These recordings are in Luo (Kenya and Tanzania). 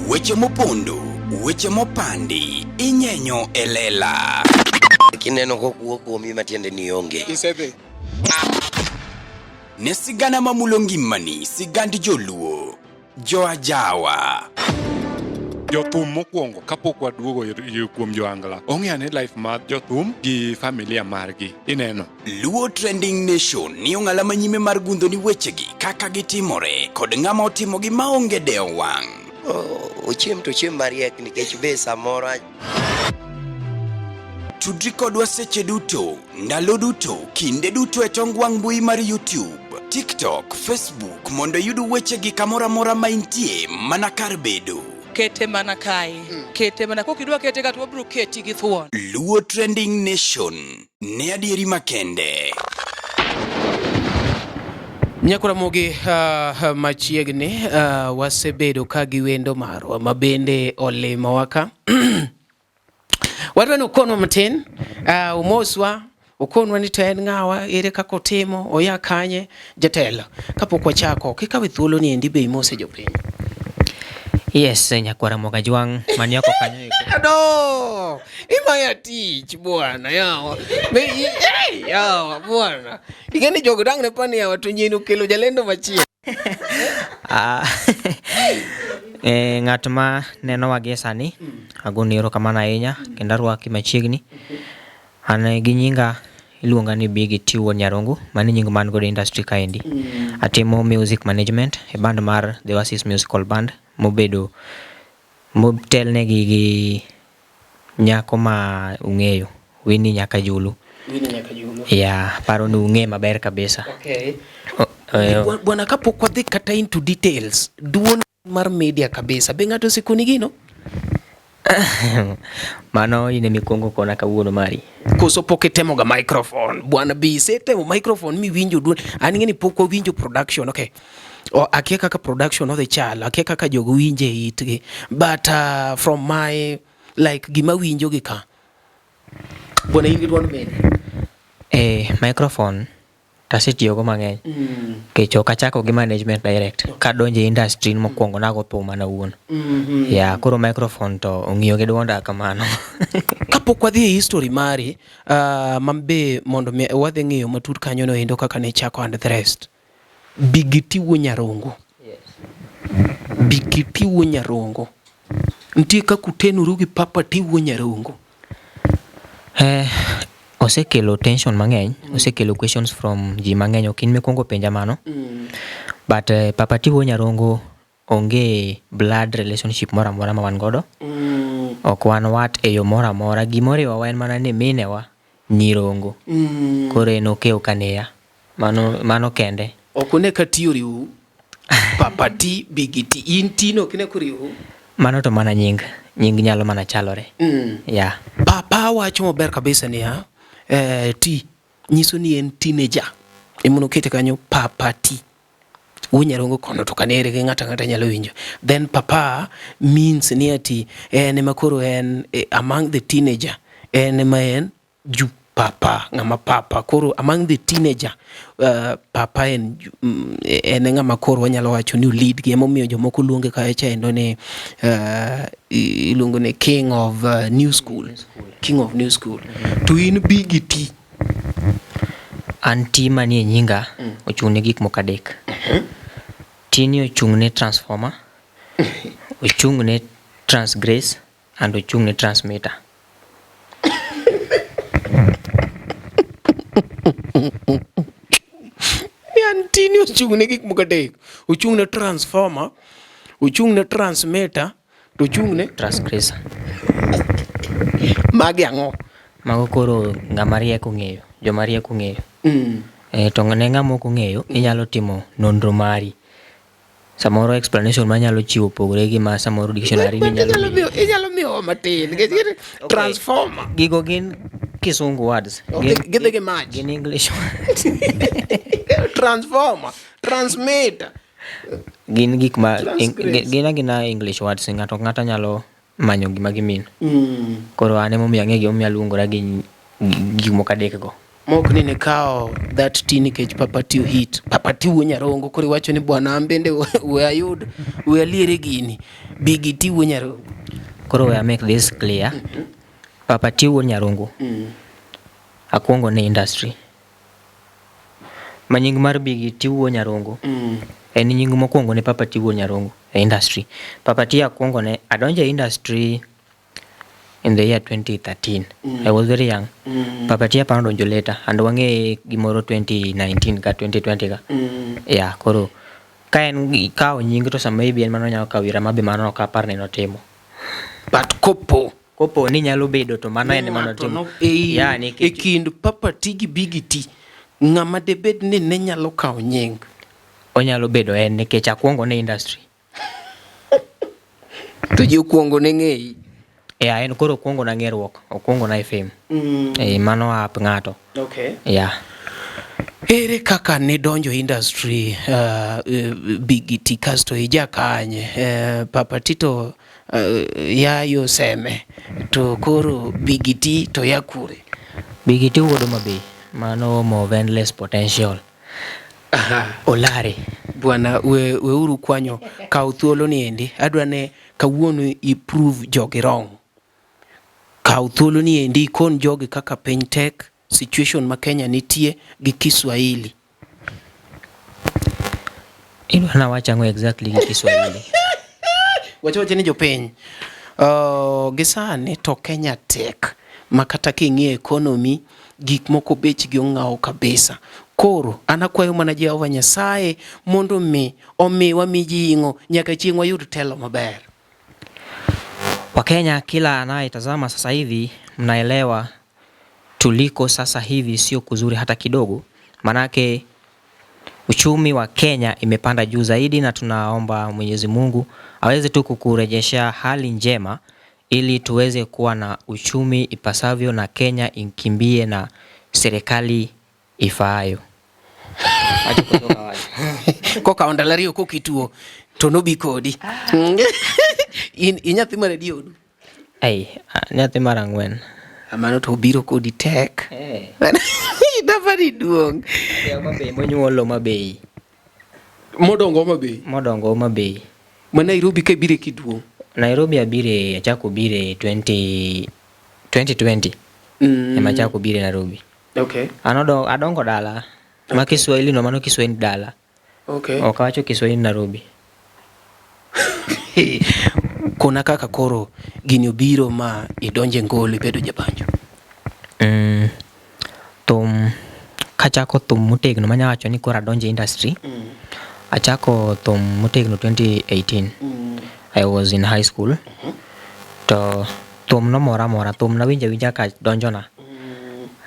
Weche mopondo, weche mopandi, inyenyo elela. Kineno kokuo kuomi matiende ni onge. Isebe. Ne sigana mamulo ngimani, sigand joluo, joajawa. Jothum mokwongo kapok waduogo kuom joangla. Ong'eane life mar jothum gi familia margi. Ineno. Luo Trending Nation ni ong'ala manyime mar gundo ni wechegi kaka gitimore kod ng'ama otimogi maonge deo wang'. Ochiem to chiem mariek nikech be samoro. Tudri kodwa seche duto, ndalo duto, kinde duto e tong wang' mbui mar YouTube, TikTok, Facebook mondo yud wechegi kamora mora ma intie mana kar bedo. Kete mana kae. Kete mana kokidwa kete ka to wabro keti gi thuon. Luo Trending Nation ne adieri makende. Nyakura mogi machiegni wasebedo ka giwendo marwa mabende olimo waka. Wadwa nukono matin umoswa ukonwa ni to en ng'awa ere kaka otimo oya kanye jatelo kapok wachako kikawe thuolo ni endi be imose jopiny. Yes, nyakwara moga jwang mani yako kanyo iko. No! Imaya tich bwana yawa. Yawa bwana. Igeni jogdang ne pani yawa to nyinu kelo jalendo machie. Ng'at ma neno wagi sani agoni erokamano ahinya kendo arwaki machiegni. An gi nyinga iluonga ni Big T Wuon Nyarongo, mani nying man godo industry kaendi. Atimo music management e band mar The Oasis Musical Band mobedo motelnegi gi nyako ma ung'eyo Winnie Nyakajulu. Yeah, paro ni ung'e maber kabisa. Okay. Bwana kapok wadhi kata into details, duon mar media kabisa. Be ng'ato sikuni gino? Mano ine mikongo kona kawuono mari. Koso pok itemo ga microphone. Bwana B setemo microphone mi winjo duon. An ng'eni pok winjo production, okay. Akia kaka production of the child, akia kaka jogo winje itgi. But from my like gima winjo gi ka. Bwana in gi duon mene. Microphone tasetiyogo mang'eny. Kecho kachako gi management direct kadonje industry mokwongo nago thuma na wuon. Ya koro microphone to ong'iyo gi duonda kamano. Kapok wadhi e history mari mambe mondo wadhi ng'iyo matut kanyo no endo kaka ne chako and the rest. Big T Wuon Nyarongo. Yes. Big T Wuon Nyarongo. Ntie kaka utenuru gi Papa T Wuon Nyarongo. Osekelo tension mang'eny, osekelo questions from ji mang'eny, ok in mikwongo penja mano. But Papa T Wuon Nyarongo onge blood relationship mora mora ma wan godo. Ok wan wat e yo mora mora, gimoriwa wan mana ni minewa Nyirongo. Koro en okeo kaneya. Mano kende. Okune ka tioriu Papa T Big T in tino kine kuriu. Mano to mana nying nyalo mana chalore. Yeah. Papa wacho maber kabisa ni T nyiso ni en teenager. Imuno kete kanyo Papa T Wuon Nyarongo kono to kanere gi ng'ata nyalo winjo. Then Papa means ni ati en makoro en among the teenager. En ma en ju Papa ng'ama Papa koro among the teenager Papa en ng'ama koro wanyalo wacho ni lead gi emomiyo jomoko luonge kaecha endo ne iluongo ne King of New School. King of New School. To in Big T. Anti manie nyinga ochung'ne gik moko adek. Tini ochung'ne transformer, ochung'ne transgress and ochung'ne transmitter. Tini ochung'ne gik moko adek. Ochung'ne transformer, ochung'ne transmitter, to ochung'ne transgressor. Magi ang'o? Mago koro ng'ama rieko ng'eyo, joma rieko ng'eyo. To ne ng'ama ok ong'eyo inyalo timo nonro mari. Samoro explanation manyalo chiwo pogore gi ma samoro dictionary inyalo miyo matin. Transformer. Gigo gin Kisungu words. Gidhi match. Gin English. Transformer, transmitter. Gin gik ma gina English words, ng'ata nyalo manyo gima gimin. Koro ane momiyo ang'e gima luongora gi gik moko adek go. mok ni nikao that tea nikech Papa T hit. Papa T wuo Nyarongo koro iwacho ni bwana an bende we ayud we aliere gini. Big T wuo Nyarongo. Koro we make this clear. Papa T wuo Nyarongo. Akuongo ne industry. Ma nying mar Big T wuo Nyarongo. En nying mokwongo ne Papa T wuo Nyarongo e industry. Papa T akuongo ne adonje industry in the year 2013. I was very young. Papa T apano donjo later and wange gimoro 2019 ka 2020 ka. Yeah, koro ka en kao nying to sama ibi en mano nyalo kawira mabe mano ka par ne notimo. But kopo ni nyalo bedo to mano en mano timo. Yeah, ni kind Papa T gi Big T ng'ama debed ni ne nyalo kao nying. Onyalo bedo en nikech akuongo ne industry. To ji okuongo ne ng'eyi. En koro okuongo na ng'eruok, okuongo na FM. Mano ap ng'ato. Okay. Yeah. Ere kaka ne donjo industry Big T kasto ija kanye Papa T to yayo seme to koro Big T to yakure. Big T wuodo mabe mano mo endless potential. Olare. Bwana we uru kwanyo ka uthuolo ni endi adwane kawuono improve jogi wrong. Ka uthuolo ni endi kon jogi kaka piny tek situation ma Kenya nitie gi Kiswahili. Idwana wachango exactly gi Kiswahili. Wacha ni jopiny. Gisani to Kenya tek makata king'ie economy gik moko bechgi ong'aw kabisa. Koro anakwayo mana Jehova Nyasaye mondo omiwa mijing'o nyaka chieng' wayud telo maber. Wakenya kila anayetazama sasa hivi mnaelewa tuliko sasa hivi sio kuzuri hata kidogo. Manake uchumi wa Kenya imepanda juu zaidi na tunaomba Mwenyezi Mungu aweze tu kukurejesha hali njema ili tuweze kuwa na uchumi ipasavyo na Kenya inkimbie na serikali ifaayo. Acha kutoka wapi. Koka ondalario kokituo to no bi kodi. Inyathi mar radio. Nyathi mar ang'wen. Amano to biro kodi tek. Dafari duong. Ya mabe monyuolo mabe. Modongo mabe. Ma Nairobi ke bire kiduong. Nairobi abire achako bire 2020. Ema achako bire Nairobi. Okay. Adongo dala. Ma Kiswahili no mano Kiswahili dala. Okay. Okawacho Kiswahili Nairobi. Kona kaka koro gini obiro ma idonje ngolo bedo jabanjo. Kachako thum motegno manya wacho ni kora donje industry. Achako thum motegno 2018. I was in high school. To thum no mora thum na winja ka donjona.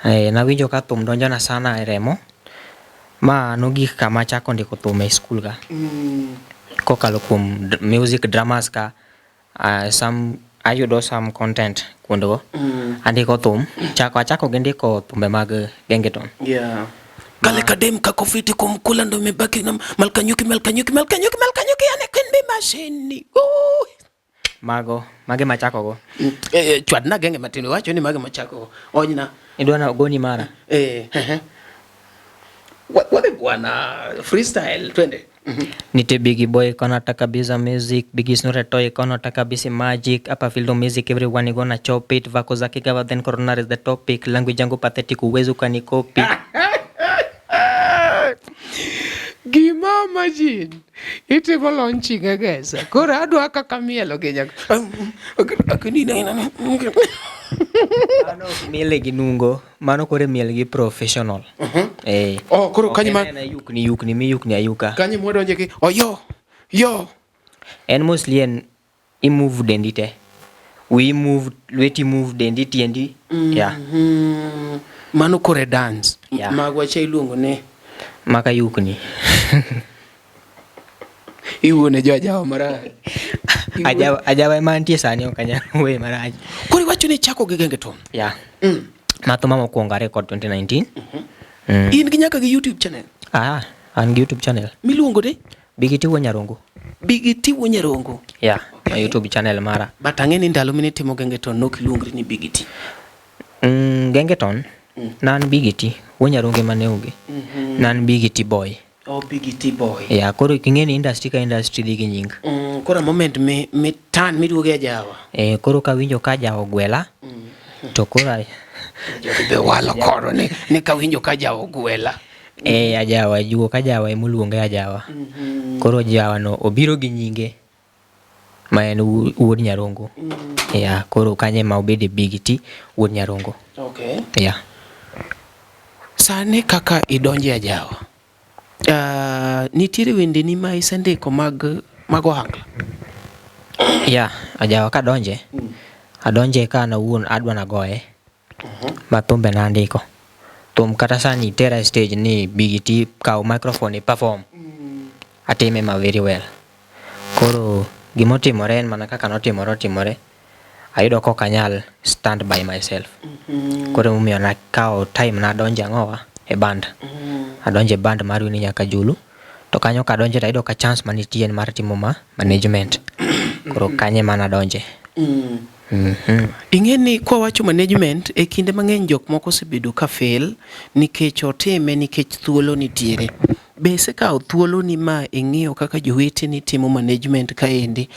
Na winjo ka thum donjona sana e remo. Ma nogik kama chako ndiko thum e school ka. Kokalo kuom music dramas ka ayudo some content kuondogo. Andiko thum achako gendiko thumbe mag gengeton. Yeah. Kale kadem kakofiti kumkula ndo mebaki na malkanyuki ane kende mashini. Mage machako go. Chwadna genge matino wacho ni mage machako go. Onyna. Idwana goni mara. Wale bwana freestyle twende. Nite Biggie Boy kona taka biza music, Biggie Snore toy kona taka bisi magic, apa field music everyone gonna chop it, vako zaki gava then corona is the topic, language yangu pathetic uwezo kani copy. Gima majin ite mo launching agesa kora adwa kaka mielo kenya akini na ano miele ginungo mano kore miel gi professional. Koro kanyima yukni ayuka kanyi modonje ki yo en mostly en imove dendite we move leti move denditi endi. Yeah. Mano kore dance. Yeah. Magwache iluongo ne maka yukni. Iwone jawa maraj. Ajawa mantie sani okanya we maraj. Kuri wacho ni chako gi gengeton. Yeah. Matoma mokwongo record 2019. In gi nyaka gi YouTube channel. An gi YouTube channel. Miluongo de Big T wuo Nyarongo. Big T wuo Nyarongo. Yeah, my YouTube channel mara. But ang'eni ndalo mine timo gengeton nok iluongri ni Big T. Gengeton Nan Bigiti, Wonyarunge Maneugi. Nan Bigiti boy. Oh, Bigiti boy. Yeah, koro kingeni industry ka industry digi nying. Koro moment me tan miduoge Jawa. Koro kawinjo ka Jawa gwela. To koro be walo koro ni kawinjo ka Jawa gwela. Ajawa juo ka Jawa emuluonge Ajawa. Koro Jawa no obiro gi nyinge ma en wuod Nyarungu. Yeah, koro kanye ma obede Bigiti wuod Nyarungu. Okay. Yeah. Sani kaka idonje Ajawa. Nitiere wende ni ma isendiko mag ohangla. Yeah, Ajawa ka donje. Adonje ka na wuon adwa na goye. Ma thumbe na ndiko. Thum kata sani tera stage ni Bigiti kao microphone perform. Atime ma very well. Koro gimotimore en mana kaka notimore. Ayudo ko kanyal stand by myself. Koro mumiyo na kao time na donje ngowa e band. Adonje band mar Wini Nyakajulu. To kanyo ka donje ayudo ka chance manitien mar timo management. Koro kanye mana donje. Ingeni kwa wacho management e kinde mang'eny jok moko osebedo ka fail nikech otime nikech thuolo nitiere. Be se kao thuolo ni ma ing'iyo kaka jowete ni timo management kaendi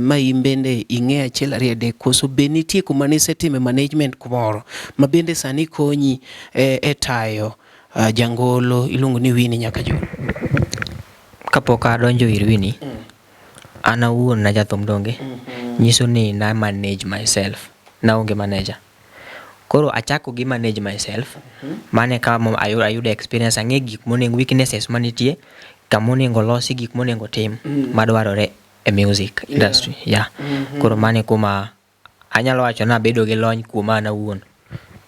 ma imbende ing'e achiel ariyo adek koso be nitie kuma nisetime management kumoro ma bende sani konyi e tayo jangolo iluongo ni Wini Nyakajulu. Kapok adonjo ir Wini, an awuon na jathum donge. Nyiso ni na manage myself. Na onge manager. Koro achako gi manage myself. Mane kama ayudo experience ang'e gik monego weaknesses manitie, kamonego losi gik monego tim madwarore e music industry. Yeah. Koro mane kuma anyalo wacho na bedo gi lony kuom an awuon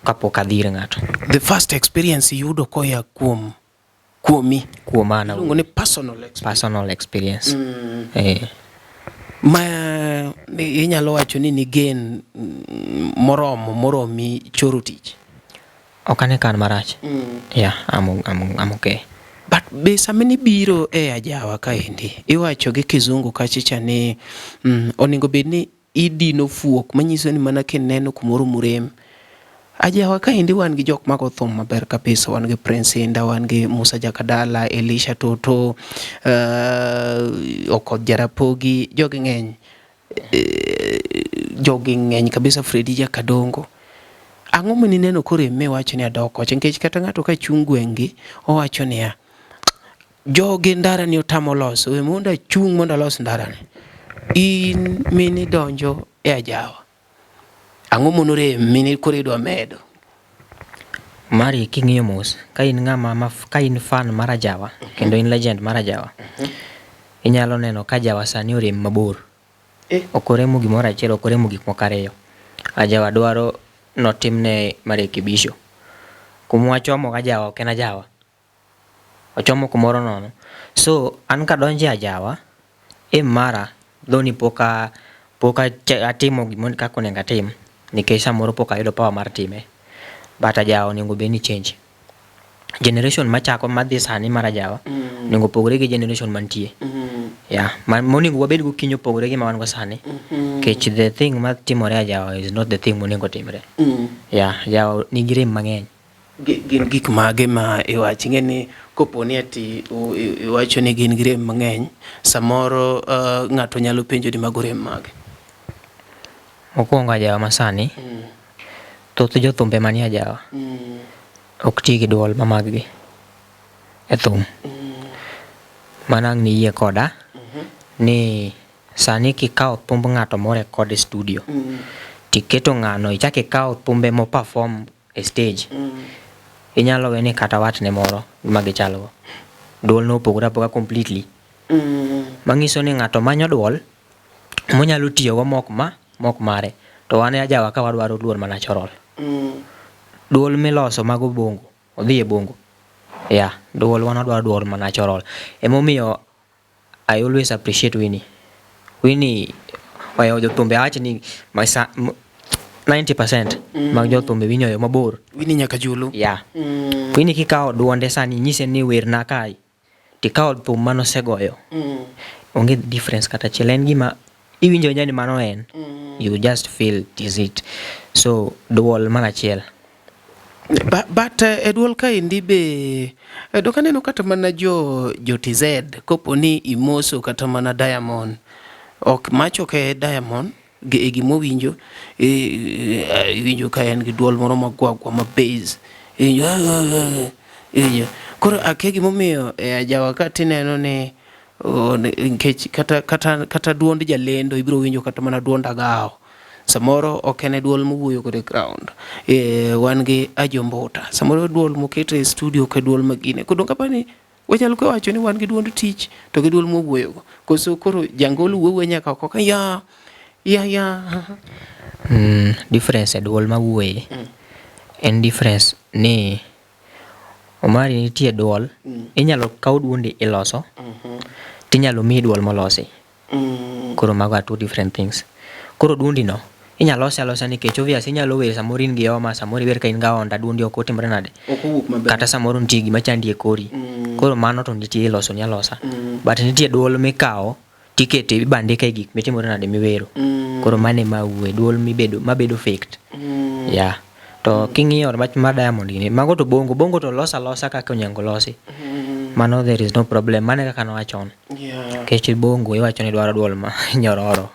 kapok adhi ir ng'ato. The first experience yudo koya kuomi. Kuom an awuon. Iluongo ni personal experience. Ma inyalo wacho ni gen moromi choro tich. Okane kan marach. Yeah, I'm okay. But be samani biro e Ajawa kaendi iwacho gi kizungu kachicha ni onego bedni idino fuok manyiso ni mana kineno kumoro murem. Ajawa kaendi wan gi jok mago thum maber kabisa, wan gi Prince Inda, wan gi Musa Jakadala, Elisha Toto, Okoth Jarapogi, jogi ng'eny kabisa, Freddy Jakadongo. Ang'o mani neno kore me wacho ni adoko nikech kata ng'ato ka chung gwengi owacho niya jogi ndara ni otamo loso we monda chung monda los ndara ni in mini donjo e Ajawa. Ang'o monore mini kore idwa medo? Mari king'iyo mos ka in ng'ama ka in fan mar Ajawa kendo in legend mar Ajawa, inyalo neno ka Ajawa sani orem mabor. Okoremo gimoro achiel, okoremo gik moko ariyo. Ajawa dwaro notimne marekebisho. Kumwachomo Ajawa ok en Ajawa, ochomo kumoro nono. So an kadonje Ajawa mara dhoni poka atimo gimoni kako onego atim nikech samoro pok ayudo power mar time. But Ajawa onego bed ni change. Generation machako madhi sani mar Ajawa onego pogre gi generation mantie. Yeah, monego wabed go kinyo pogre gi ma wan go sani. Kech the thing matimore Ajawa is not the thing monego timre. Yeah, Ajawa nigi rem mang'eny. Gin gik mage ma iwacho ng'eni koponi ati iwacho ni gin gi rem mang'eny samoro ng'ato nyalo penjo ni mago rem mage. Mokwongo Ajawa masani thoth jothumbe manie Ajawa ok ti gi duol mamaggi e thum. Manang ni yie koda ni sani kikawo thumb ng'ato more kod studio tiketo ng'ano ichake ikawo thumbe mo perform e stage, inyalo we ni kata watne moro magichalo duol no opogore apoga completely. Mangiso ni ng'ato manyo duol monyalo tiyo go mok mare, to wane Ajawa ka wadwaro duol ma natural. Duol miloso mago bongo odhi e bongo. Yeah, duol wan wadwaro duol ma natural. Emomiyo I always appreciate Wini. Wayo jothumbe awacho ni 90% mag jothumbe winyo mabor. Wini Nyakajulu. Yeah. Wini kikawo duonde sani nyise ni werna kai tikawo thum manosegoyo. Onge difference kata achiel, en gima iwinjo nyani mano en. You just feel it is it. So duol mana achiel. But e duol ka indi be dok aneno kata mana jo TZ kopo ni imoso kata mana Diamond ok macho ke Diamond gi gimowinjo winjo ka en gi duol moro magwagwa ma bass koro ake gimomiyo ajawa ka tineno ni nikech kata duond jalendo ibiro winjo kata mana duond Agao samoro ok en duol mowuoyo kod ground wan gi Ajombuta samoro duol moket e studio ka duol magine kendo kapani wanyalo ka wacho ni wan gi duond tich to gi duol mowuoyo koso koro jangol wuoyo nyaka koka ya difference e duol mawuoye en difference ni Omari nitie duol inyalo kaw duondi iloso tinyalo mi duol molosi koro mago are two different things koro duondi no inyalo alosa nikech obvious inyalo wer samoro in gi homa samoro iwer ka in ga onda duondi ok otimre nade kata samoro nitie gima chandi e kori koro mano to nitie iloso ni alosa but nitie duol mikawo tikete ibandika e gik mitimore nade miwero koro mane mawuoye duol mabedo faked yeah to king'iyo wach mar Diamond gini mago to bongo to losa kaka onyango losi mano there is no problem mane kaka nowachon kech bongo iwacho ni dwaro duol ma nyororo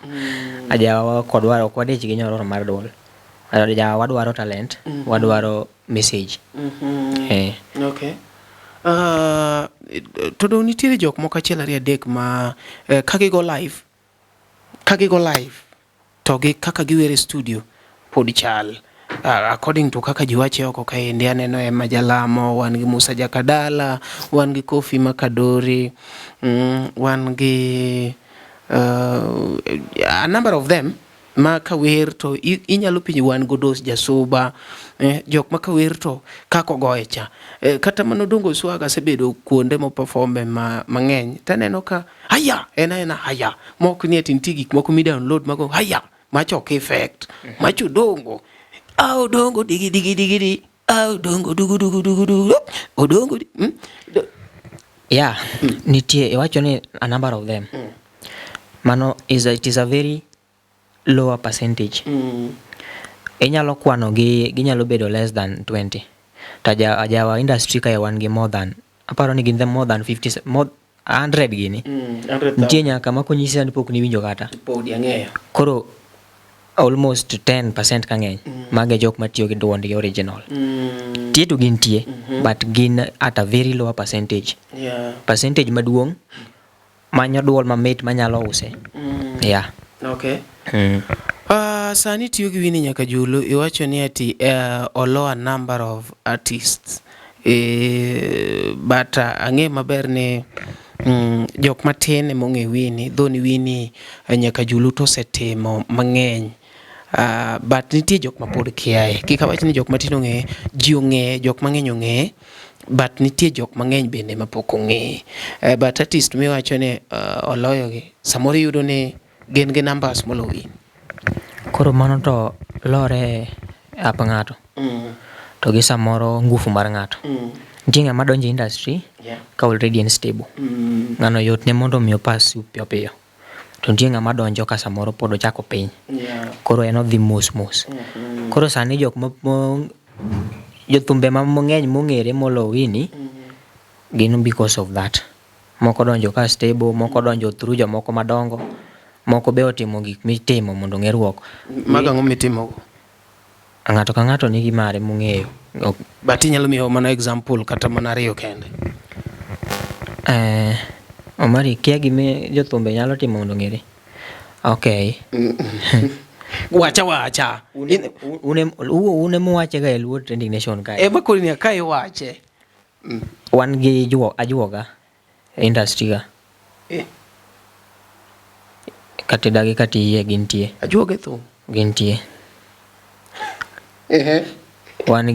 ajawa kodwaro kwadich gi nyororo mar duol ajawa wadwaro talent wadwaro message okay to do nitiere jok moko achiel ariyo adek ma kagigo live to gi kaka giwere studio pod chal according to kaka ji wache oko kaendi aneno Emma Jalamo wan gi Musa Jakadala wan gi Kofi Makadori wan gi a number of them ma kawer to inyalo pinyo wan Godos Jasuba jok ma kawer to kako goye cha kata mano dongo swaga sebedo kuonde mo performe mang'eny taneno ka haya haya mok ni atinti gik moko mi download mago haya macho ok effect macho dongo au dongo digi au dongo dugu odongo yeah nitie iwacho ni a number of them mano it is a very lower percentage inyalo kwano ginyalo bedo less than 20 tajawa industry ka wan gi more than aparo ni gin them more than 50 more 100 gini nitie nyaka makonyisa ni pok ni winjo kata koro almost 10% kang'eny mage jok matiyo gi duond gi original tie to gin tie but gin at a very lower percentage percentage maduong' manyo duol mamit manyalo use yeah okay sani tiyo gi Winnie Nyakajulu iwacho ni ati olo a number of artists but ang'e maber ni jok matin emong'e Winnie dhoni Winnie Nyakajulu to setimo mang'eny but nitie jok mapod kiaye kika wacho ni jok matin ong'e ji ong'e jok mang'eny ong'e but nitie jok mang'eny bende mapok ong'e but artist miwacho ni oloyo gi samoro yudo ni gin gi numbers molo Winnie koro mano to lore ap ng'ato to gi samoro ngufu mar ng'ato nitie ng'ama donjo industry ka already unstable ng'ano yot ne mondo mi opas piyo to nitie ng'ama donjo ka samoro pod ochako piny koro en odhi mos koro sani jok jothumbe mang'eny mong'ere molo Winnie gin because of that moko donjo ka stable moko donjo through jomoko madongo moko be otimo gik mitimo mondo ng'eruok magang'o mitimo ng'ato ka ng'ato nigi mare mong'eyo but inyalo miyo mana example kata mana ariyo kende Omari kia gime jothumbe nyalo timo mondo ng'ere okay wacha une muwache ga eluo trending nation ka makori ni kai wache wan gi ajuoga industry ga katedagi katiye gintie ajuoga thum gintie wan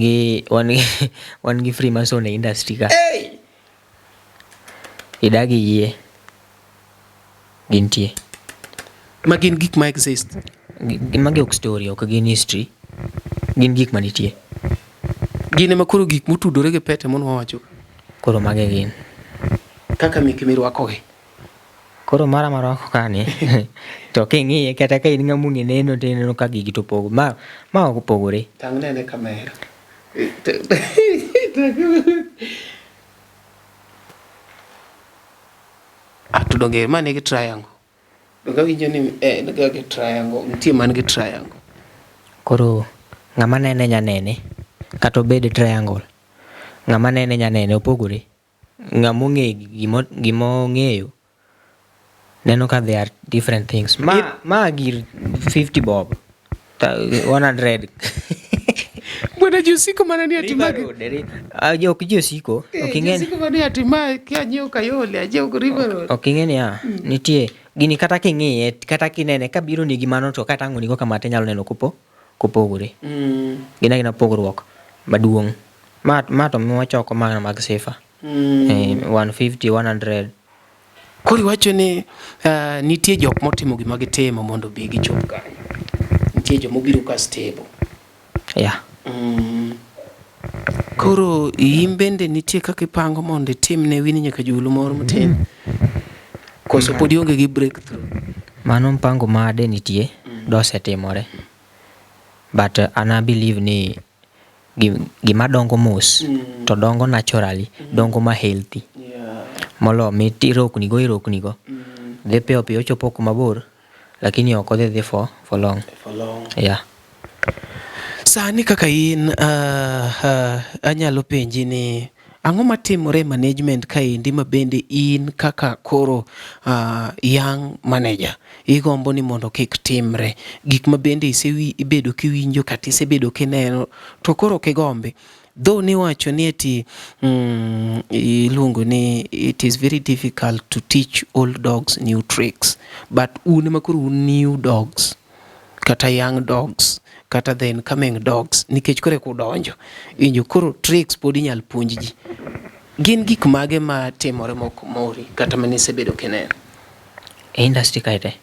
gi Freemason e industry ka idagi yie gintie magin gik ma exist magi ok story ok gin history gin gik manitie gine makoro gik motudore gi pete mon wacho koro mage gin kaka miki mirwako gi koro mara wako kani to king'iye kata ka in ng'amungi neno ka gigi to pogo ma ok pogore tang nene kamera Tudonge mane gi triangle. Donga winjo ni daga gi triangle, nitie man gi triangle. Koro ng'ama nene nyanene kata obed triangle, ng'ama nene nyanene opogore. Ng'ama ong'e gimong'eyo neno ka there are different things. Ma gir 50 bob 100 Bwana Josiko mana ni atimage. Ok Josiko, ok ing'eni. Josiko mana ni atimage kia nyiew Kayole, ajiew River Road. Ok ing'eni nitie gini kata king'iye kata kinene kabiro ni gimano to kata ang'oni go kamate nyalo neno kopogore. Gina pogruok maduong'. Ma to mwachoko mana mag sifa. 150, 100. Koro iwacho ni nitie jok motimo gima gitimo mondo bi gichop kanyo. Nitie jok mobiro ka stable. Yeah. Koro in bende nitie kaka ipango mondo itim ne Winnie nyaka julu moro matin. Koso pod ionge gi breakthrough. Mano mpango made nitie dosetimore. But I believe ni gima dongo mos to dongo naturally, dongo ma healthy. Molo irokni go. Dhi piyo piyo chopo kuma bor, lakini ok odhi for long. Yeah. Sani kaka in anyalo penji ni ang'o matimore management kaendi ma bende in kaka koro young manager igombo ni mondo kik timre, gik ma bende ibedo kiwinjo kata isebedo kineno to koro kigombe, though niwacho ni eti iluongo ni it is very difficult to teach old dogs new tricks, but un makoro un new dogs kata young dogs kata then coming dogs, nikech kore kudonjo injo koro tricks pod inyal puonj ji. Gin gik mage ma timore moko mori kata manisebedo kineno Industry kaite.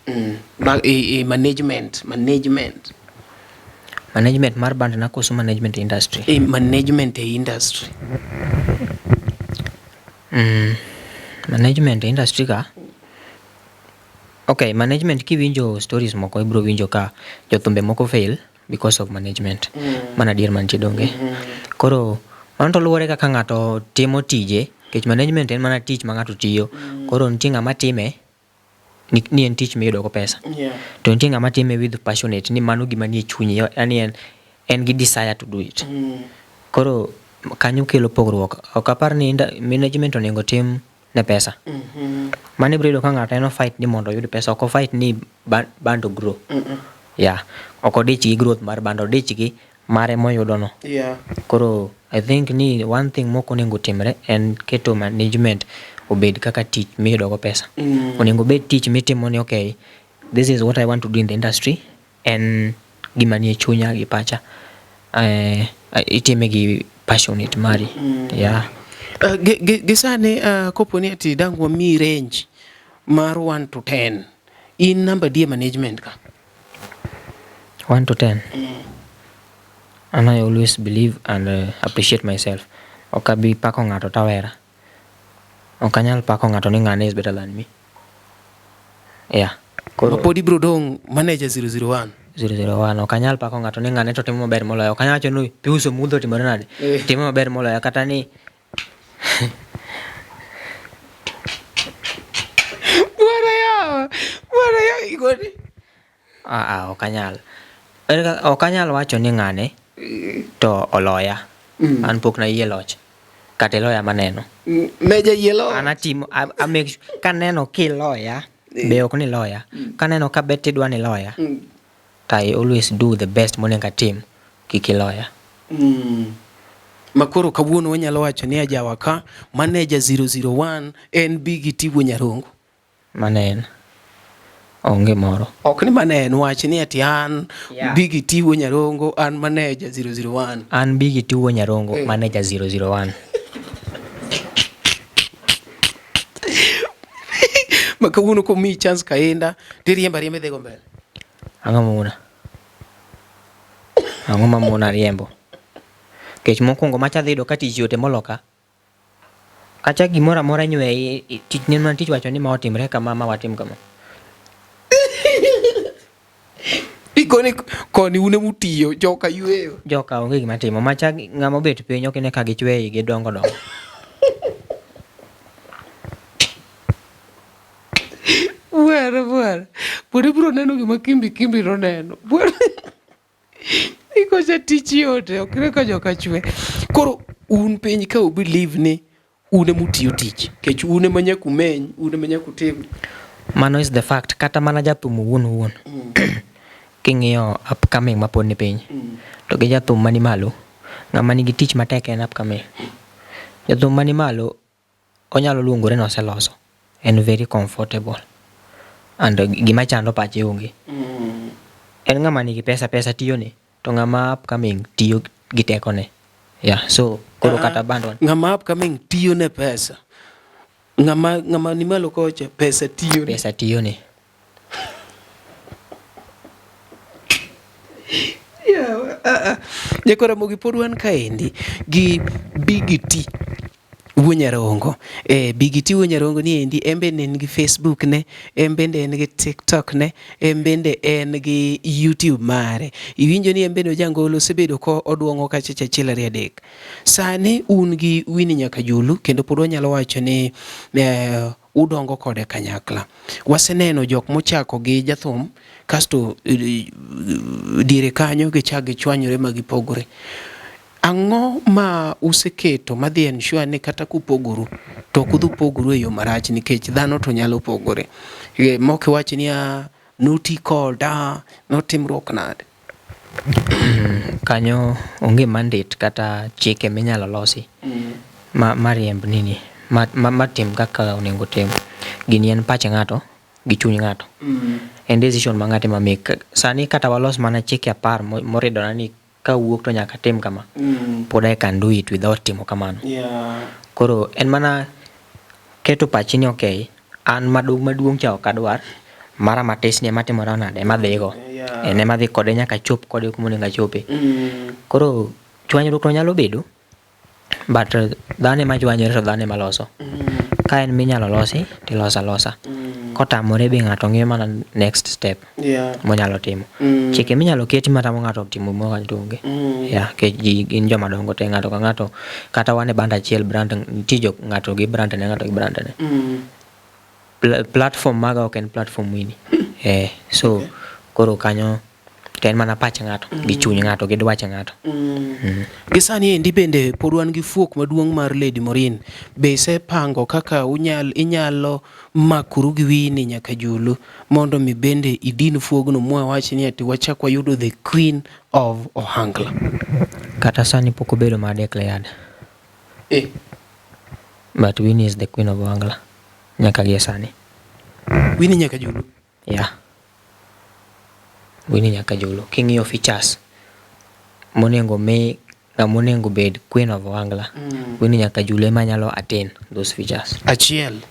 Management Mar band na koso management industry. Management industry. Management industry ka. Okay, management kiwinjo stories moko ibro winjo ka jothumbe moko fail because of management. Mana dier mantie donge. Koro mano to luwore kaka ng'ato timo tije, kech management en mana tich ma ng'ato tiyo. Koro nitie ng'ama time ni en tich miyudo go pesa. To nitie ng'ama time with passionate, ni mano gima nie chunye, yani en gi desire to do it. Koro kanyo kelo pogruok. Ok apar ni management onego tim ne pesa. Mane bro yudo ka ng'ato eno fight ni mondo oyud pesa, ok fight ni band grow. Yeah. Ok odich gi growth mar band, odich gi mare moyudo no. Koro I think ni one thing moko onego timre en keto management obed kaka tich miyudo go pesa. Onego bed tich mitimo ni okay, this is what I want to do in the industry, en gima nie chunya gi pacha. Itime gi passionate mari. Yeah. Gisane kopo ni ati dangwa mi range mar 1 to 10, in number die management ka 1 to 10. And I always believe and appreciate myself. Okabi pako ng'ato tawera. Okanyal pako ng'ato ni ng'ane is better than me. Yeah. Koro podi bro dong manager 001. Okanyal pako ng'ato ni ng'ane to timo maber moloyo. Okanyal wacho ni piuso mudho timore nade. Timo maber moloyo kata ni Bwana ya igoni. Okanyal wacho ni ng'ane to oloya. An pok na yie loch. Kata loya maneno. Meja yelo. Anatimo make kaneno kiloya, be ok ni loya. Kaneno ka bet idwa ni loya. I always do the best monego atim kikiloya. Makoro kawuono wanyalo wacho ni ajawa ka manager 001 en Big Tibo Nyarongo. Manen onge moro. Ok ni manen wach ni ati an Big Tibo Nyarongo, an manager 001. An Big Tibo Nyarongo, manager 001. Makawuono ko mi chance kaenda tiriemba dhi go mbele. Ang'o mamona riembo. Kech mokwongo macha dhi do ka tich yote moloka. Kacha gimora mora nywe tich ne man tich wacho ni ma otimre kama ma watim kama. Ikone koni une mutiyo joka yueyo. Joka onge gima timo macha ng'ama obet piny ok ine ka gichwe igi dongo. Bwana. Bwana bro neno gima kimbi ro neno. Bwana. Ikocha tich yote ok ka joka chwe. Koro un piny ka believe ni une mutiyo tich. Kech une manyakumeny, une manyakutim. Mano is the fact. Kata mana jathum wuon. King'iyo upcoming mapod ni piny. To gi jathum mani malo. Ng'ama nigi tich matek en upcoming. Jathum mani malo onyalo luongore noseloso. En very comfortable. And gima chando pache onge. En ng'ama nigi pesa tiyone. To ng'ama upcoming tiyo gi tekone. Yeah, so koro kata bando. Ng'ama upcoming tiyo ne pesa. Ng'ama ni malo kocha pesa tiyo. Pesa tiyone. Jakora mogi pod wan kaendi gi Big T Wuonyarongo. Big T Wuonyarongo ni endi embe en gi Facebook ne, embe en gi TikTok ne, embe en gi YouTube mare. Iwinjo ni embe no jangolo sebedo ko oduongo kacha achiel ari adek. Sani un gi Winnie Nyakajulu kendo pod wanyalo wacho ni udongo kode kanyakla. Waseneno jok mochako gi jathum kasto dire kanyo gichwanyore magipogore. Ang'o ma useketo madhi ensure ni kata kupogoru to kudhu pogoru e yo marach nikech dhano to nyalo pogore. Moki wachi ni nuti kolda notimruok nade. Kanyo onge mandate kata chike minyalo losi. Mariemb nini? Matim kaka onego tim. Gini en pach ng'ato gi chuny ng'ato. En decision ma ng'ato make. Sani kata walos mana chike 10 moridona ni ka wuok to nyaka tim kama. Pod I can do it without timo kamano. Koro en mana keto pachi ni okay, an maduong' cha ok adwar, mara matis ni matimore nade madhigo. En ema dhi kode nyaka chop kode kuma onego achope. Koro chwanyruok to nyalo bedo, but dhano ema chwanyore to dhano ema loso. Ka en minyalo losi tilosa losa. Kotamore be ng'ato ng'eyo mana next step monyalo timo. Chike minyalo keti matamo ng'ato timo moga tonge. Ke ji gin joma dongo te ng'ato ka ng'ato kata wane band achiel brand tijo ng'ato gi brand ne ng'ato gi brand ne. Platform maga ok en platform wini. So koro kanyo ten mana pach ng'ato gi chuny ng'ato gi dwach ng'ato. Gisani endi bende pod wan gi fuok maduong' mar Lady Morin. Be se pango kaka inyalo makuru gi Winnie Nyakajulu mondo mi bende idin fuogno mwawachi ni ati wachak wayudo the Queen of Ohangla. Kata sani pok obedo ma declared. But Winnie is the Queen of Ohangla. Nyaka gi sani. Winnie Nyakajulu. Yeah. Winnie Nyakajulu. King'iyo features monengo bed Queen of Ohangla. Winnie Nyakajulu ema nyalo attain those features. Achiel.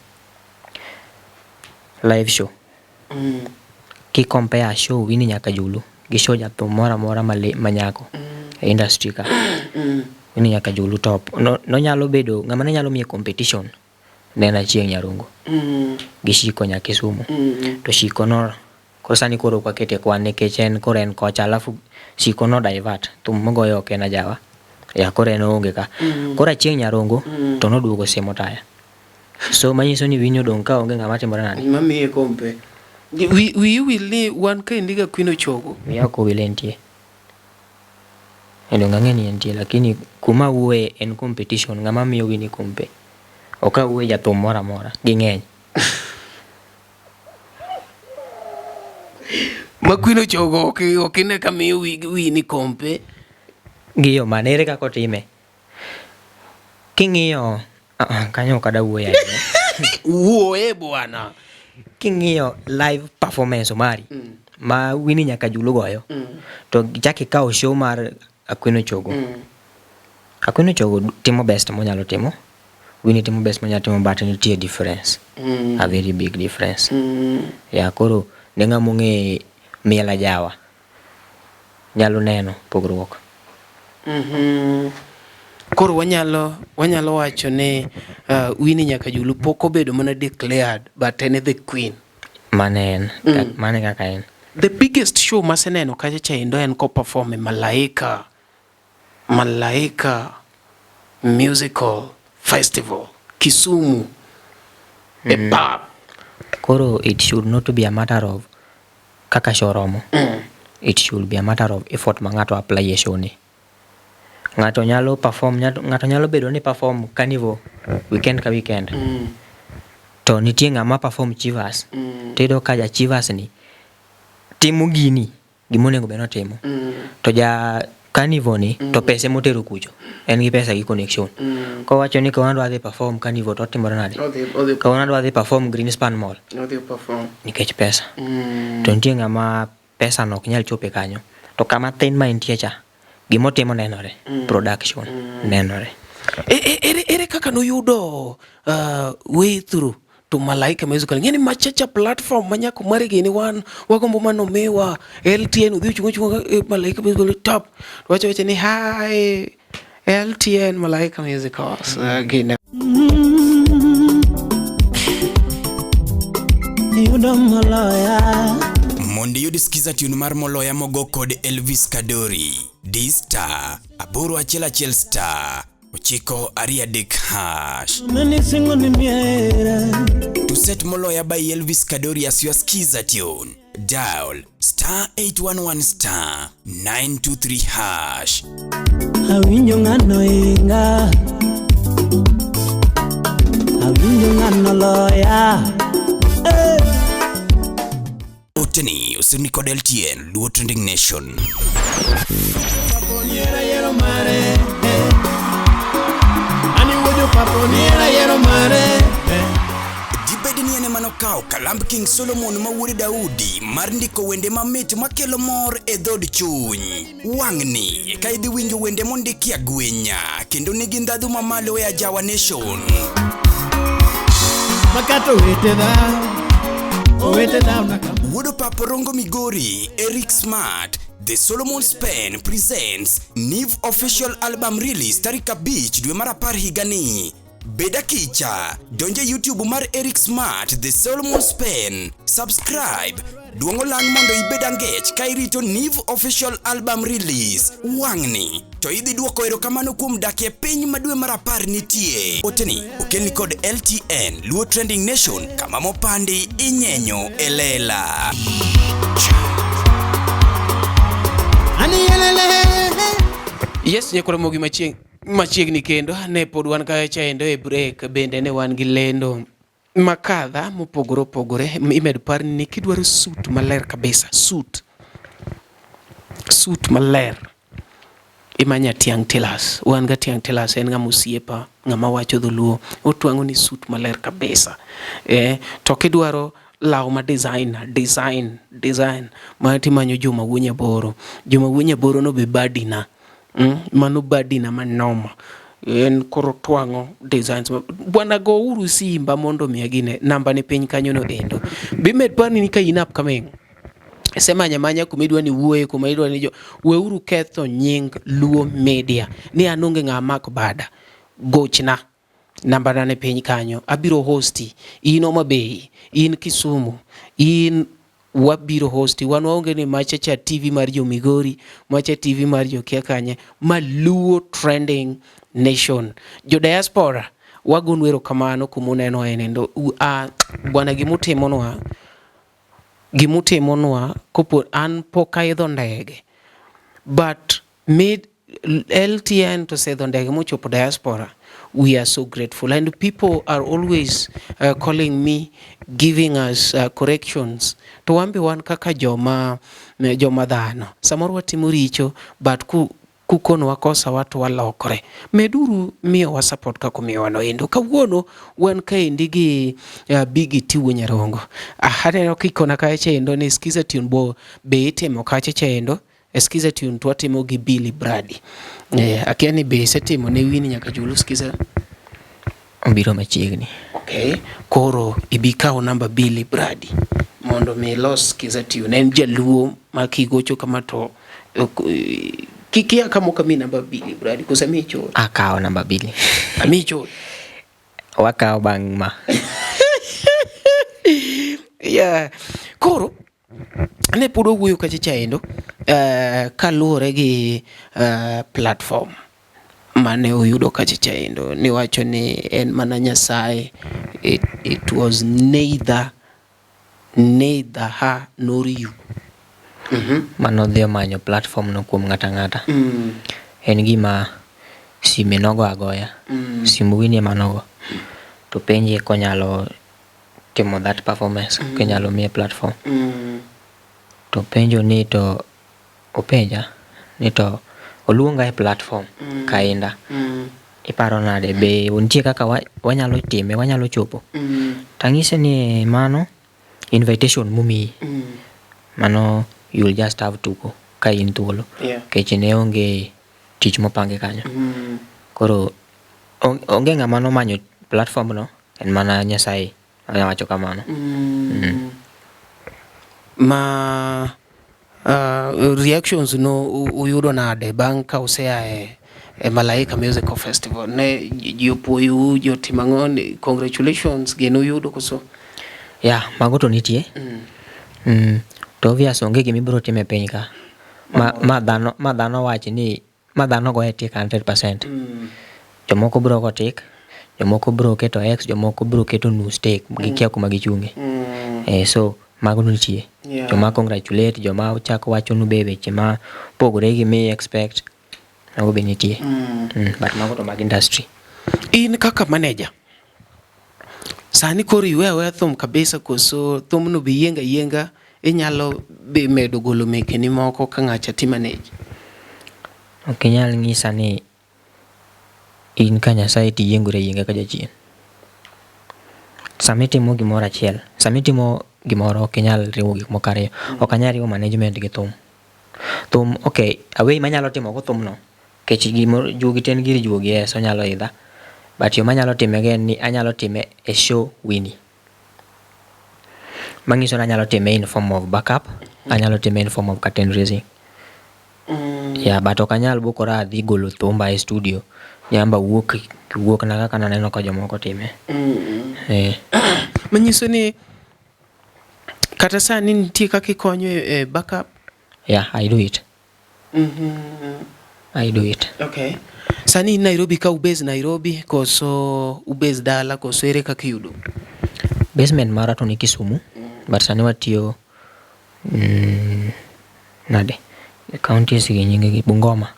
Live show. Ki compare show Winnie Nyakajulu gi show jathum mora manyako e industry ka. Winnie Nyakajulu top. No nyalo bedo ng'ama nyalo miye competition. Nena Chieng' Nyarungu. Gi Shiko Nyakisumu. To Shiko no koro sani koro kwa kete kwa nikech en koro en kocha alafu Shiko no divert thum mogoyo ok en ajawa. Ya koro en onge ka. Koro Chieng' Nyarungu to noduogo semo taya. So manyiso ni Winnie odong' ka onge ng'ama timore nani. Mamiye kompe. We will ni wan ka indiga Queen Ochogo. Miya ko wile ntie. Endo ng'ang'eni ntie lakini kuma uwe en competition ng'ama miyo Winnie kompe. Oka uwe jathum mora gi ng'eny. Ma Queen Ochogo ok ine ka miyo Winnie kompe. Giyo manere kako time. King'iyo kanyo kada uwe ya. Uwe bwana. King'iyo live performance mari ma Winnie Nyakajulu goyo. To jaki kao show mar Queen Ochogo. Queen Ochogo timo best monyalo timo. Winnie timo best monyalo timo but nitie difference. A very big difference. Ya koro nenga mung'e miela jawa. Nyalo neno pogruok. Koro wanyalo wacho ne Winnie Nyakajulu pok obedo mana declared but en the Queen. Mane kaka en. The biggest show maseneno kacha chaendo en ko perform Malaika Musical Festival Kisumu a pub. Koro it should not be a matter of kaka shoromo. It should be a matter of effort ma ng'ato apply e show ni. Ng'ato nyalo perform, ng'ato nyalo bedo ni perform carnival weekend ka weekend. To nitie ng'ama perform Chivas. Tedo ka ja Chivas ni timo gini gimonego beno timo. To ja carnival ni to pesa motero kucho. En gi pesa gi connection. Ko wacho ni ko ando adhi perform carnival to timore nade. Ko ando adhi perform Greenspan Mall. Nikech pesa. To nitie ng'ama pesa no ok nyal chope kanyo. To kama tin ma entie cha gimotimo nenore. Production nenore. Ere kaka no yudo way through to Malaika Musical. Ngeni machacha platform manyako mari gini wan wagombo mano mewa LTN udhi chungo Malaika Musical top. Wacho ni hi LTN Malaika Musical. Gini. Yudo Moloya. Mondi yudisikiza tune mar Moloya mogo kod Elvis Kadori. D-Star, aboro achiel star, ochiko ariadek hash. To set Moloya by Elvis Kadori as your skiza tune, dial star 811 star 923 hash. Awinyo ngano inga. Awinyo ngano loya. Oteni usuni kod LTN Luo Trending Nation. Paponiera yero mare. Ani wojo paponiera yero mare. Dibedni ene manokao kalamb King Solomon ma wuode Daudi mar ndiko wende mamit makelo mor e dhod chuny. Wang'ni ka idhi winjo wende mondiki agwenya kendo nigi ndhadhu mamalo e Ajawa Nation. Makato wete da. Wuodo Papo Rongo Migori, Eric Smart, The Solomon Spen presents Niv official album release tarika beach dwe mar 10 higani. Beda kicha, donje YouTube mar Eric Smart, The Solomon Spen, subscribe, duongo lang mondo ibeda ngech ka irito Niv official album release. Wang'ni, to idhi duoko erokamano kuom dakie piny madwe mar 10 nitie. Oteni, okelni kod LTN, Luo Trending Nation, kama mopandi inyenyo elela. Yes, nyakore mogi machiegni kendo ne pod wan ka chaendo e break bende ne wan gi lendo makadha mopogore imed par ni kidwaro suit maler kabisa suit maler imanya Tiang Tilas. Wan ga Tiang Tilas en ng'ama osiepa ng'ama wacho dholuo otwango ni suit maler kabisa. To kidwaro law ma design ma timanyo Juma Wuonyaboro no be badina. Mano badina manoma en koro twango designs bwana go uru simba mondo miagine namba ne piny kanyo no endo bimed pani ni ka inap kameng sema nyamanya kumidwa ni wuoye kumidwa ni jo we uru ketho nying Luo Media ni anonge ng'ama bada gochna namba ne piny kanyo abiro hosti in Homa Bay in Kisumu in wabiro hosti wan waonge ni Machacha TV mar jo Migori, Machacha TV mar jo Kiakanye, ma Luo Trending Nation. Jo diaspora wagonu erokamano kumuneno enendo bwana gimutemonwa kopo an pokaidho ndege but made LTN to say the ndege mochopo diaspora. We are so grateful and people are always calling me, giving us corrections. To wambi wan kaka joma dhano. Samoro watimo richo but kukono wakosa watu walokore. Meduru miyo wa support kako miyo wanoendo. Kawuono wan kaendi gi Bigi T Wuonyarongo. Hata no kikona kaeche endo ni skiza tune bo beite mo kaeche endo. Eskiza tune twatimo gi Billy Brady. Akiani be setimo ne wini nyaka julu skiza biro machiegni. Okay. Koro ibikao namba Billy Brady mondo me los skiza tune en jaluo makigocho kama to kikia kama kami namba Billy Brady kusamicho akao namba Billy amicho wakao bangma. Yeah. Koro ne pod owuoyo kachaendo kaluwore gi platform mane oyudo kachaendo, niwacho ni en mana Nyasaye. It was neither her nor you. Mano dhi manyo platform no kuom ng'ata ng'ata. En gima sime nogo agoya, simu winie manogo, to penje konyalo timo that performance, konyalo miye platform. To penjo ni to openja ni to oluonga e platform kainda. Iparo nade be untie kaka wanyalo time, wanyalo chopo. Tang'ise ni mano invitation mumi. Mano you'll just have to go ka in thuolo. Keche ne onge tich mopange kanyo. Koro onge ng'ama nomanyo platform no, en mana Nyasaye wacho kamano. Ma reactions no uyudo nade bang' ka usea e Malaika Musical Festival? Ne jopuoyu jotimang'o, congratulations geno uyudo koso? Mago to nitie. To obvious onge gimibiro time piny ka. Ma dhano wachi ni ma dhano go etik 100%. Jomoko biro go tik, jomoko biro keto X, jomoko biro keto nus take, gikia kuma gichunge. So mago nitie. Joma congratulate, joma chako wacho nu bebe chema pogore gi me expect. Mago be nitie. But mago to mag industry. In kaka manager, sani koro iwe thum kabisa koso thum no bi yenga inyalo be medo golo meke ni moko ka ng'acha ti manage? Ok inyal ng'isa ni in ka Nyasaye ti yengore yenga ka jachien. Samitimo gimoro achiel, samitimo gimoro ok inyal riwo gik moko ariyo. Ok anyal riwo management gi thum. Thum, okay, away manyalo timo go thum no, kech gimoro juogi ten giri juogi so nyalo idha. But yo manyalo time again ni anyalo time a show Winnie. Mangiso na anyalo time in form of backup, anyalo time in form of curtain raising. But ok anyal bukora adhi golo thumba e studio. Nyamba wuok na kaka naneno ka jomoko time. Manyiso ni kata sani nitie kaka ikonyo e backup? I do it. I do it. Okay. Sani Nairobi ka ubase Nairobi koso ubase dala koso ere kaka yudo? Basement mara to ni Kisumu, but sani watiyo nade county sigi nyinge gi Bungoma.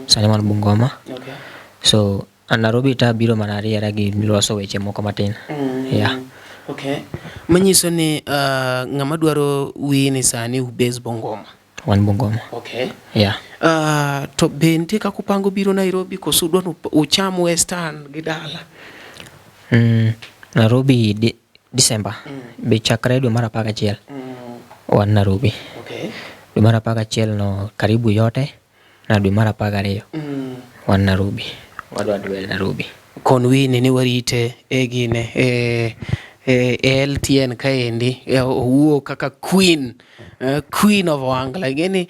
Sani man Bungoma. Okay. So Nairobi ta biro manariera gi loso weche moko matin. Okay. Manyiso ni ng'ama dwaro wini sani ubase Bungoma. Wan Bungoma. Okay. To be nitie kaka upango biro Nairobi koso udwaro ucham Western gi dala? Nairobi December. Be chakre dwe mar 11. Wan Nairobi. Okay. Dwe mar 11 no karibu yote na dwe mar 12 wan Nairobi. Wadwa dwel Nairobi. Kon wini ni warite gine LTN kaendi owuo kaka queen of Wangla. Gini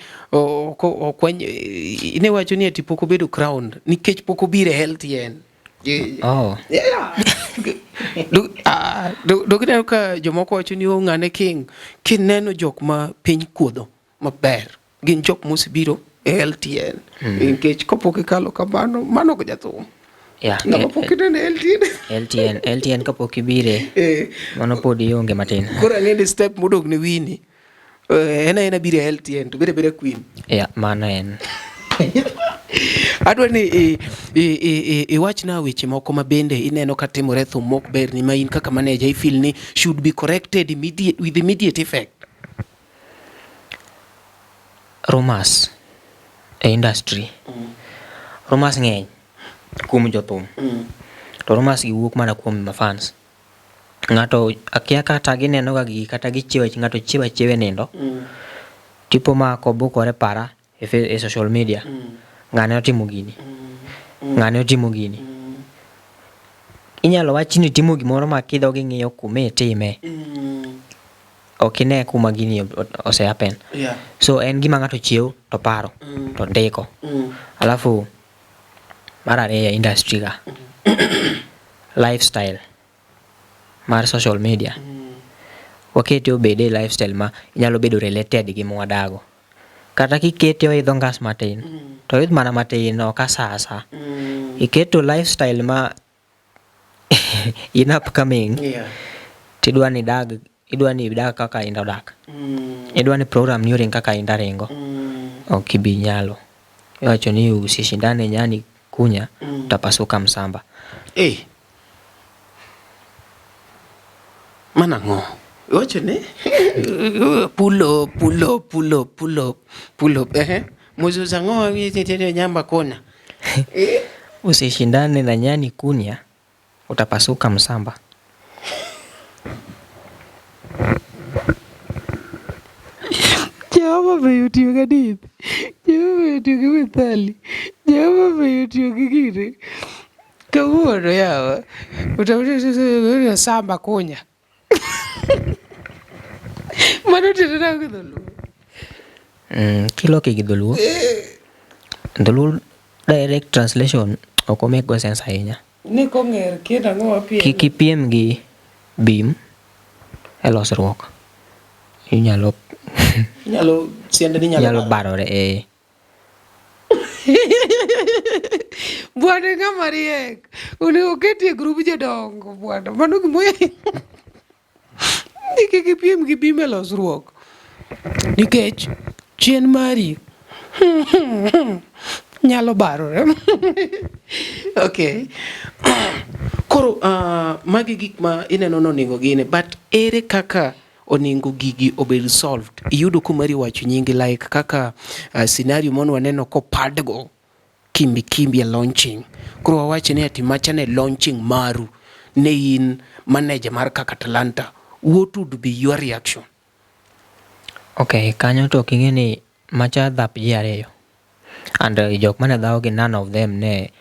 ne wacho ni ati pok obedo crowned nikech pok obiro LTN. Dogineno ka jomoko wacho ni ng'ane king kineno jok ma piny kuodho maber gin jok mosebiro LTN. Nikech kopok ikalo kamano mano ko jathum. LTN kapok ibire mano pod ionge matin. Koro ang'e step modog ni Winnie ena bire LTN to bere queen. Mano en. Adwa ni iwachna weche moko ma bende ineno ka timore thum mok ber ni ma in kaka manager I feel ni should be corrected with immediate effect. Rumors e industry. Rumors ng'eny kuom jothum. To rumors gi wuok mana kuom fans. Ng'ato akia kata gineno ga gi kata gichiwo ng'ato chiwe nindo. Tipo ma kobukore para e social media. Ng'ane otimo gini. Inyalo wachi ni timo gimoro ma kidho gi ng'iyo kume time. Okine kuma gini ose happen. So en gima ng'ato chiew to paro to ndiko. Alafu mara ya industry ga lifestyle mar social media wakete obede lifestyle ma inyalo bedo related gi mwadago. Kata kikete oidho ngas matin, to oidh mana matin ok asasa. Iketo lifestyle ma in upcoming, tidwa ni dag kaka inda dak. Idwa ni program ni oring kaka inda ringo. Ok ibi nyalo. Iwacho ni usishindane nyani kunya, utapasuka msamba. Mana ngo. Iwacho ni pull up. Muzo zango ni nyamba kona. Usishindane na nyani kunya, utapasuka msamba. Jehova be otiyo gi adith. Jehova be otiyo gi mithali. Jehova be otiyo gi gini. Kawuono yawa. Utamuti samba kunya. Mano tete na gi dholuo. Kiloki gi dholuo. Dholuo direct translation ok make go sense ahinya. Ni kong'er kenda ng'o piem. Kipiem gi bim elosruok. Inyalo siende ni nyalo barore Bwana ng'ama riek. Onego ketie grup jodongo bwana. Mano gimoya. Nikech piem gi bim elosruok. Nikech chien mari nyalo barore. Okay. Koro magi gik ma ineno noningo gine, but ere kaka oningo gigi obed solved? Iyudo kumari wacho nyingi like kaka scenario mon waneno ko padgo kimbi launching. Koro wawacho ni ati machane launching maru ne in manager mar kaka Talanta. What would be your reaction? Okay, kanyo to king'e ni macha dhap ji ariyo. And jok mane dhaw gi none of them ne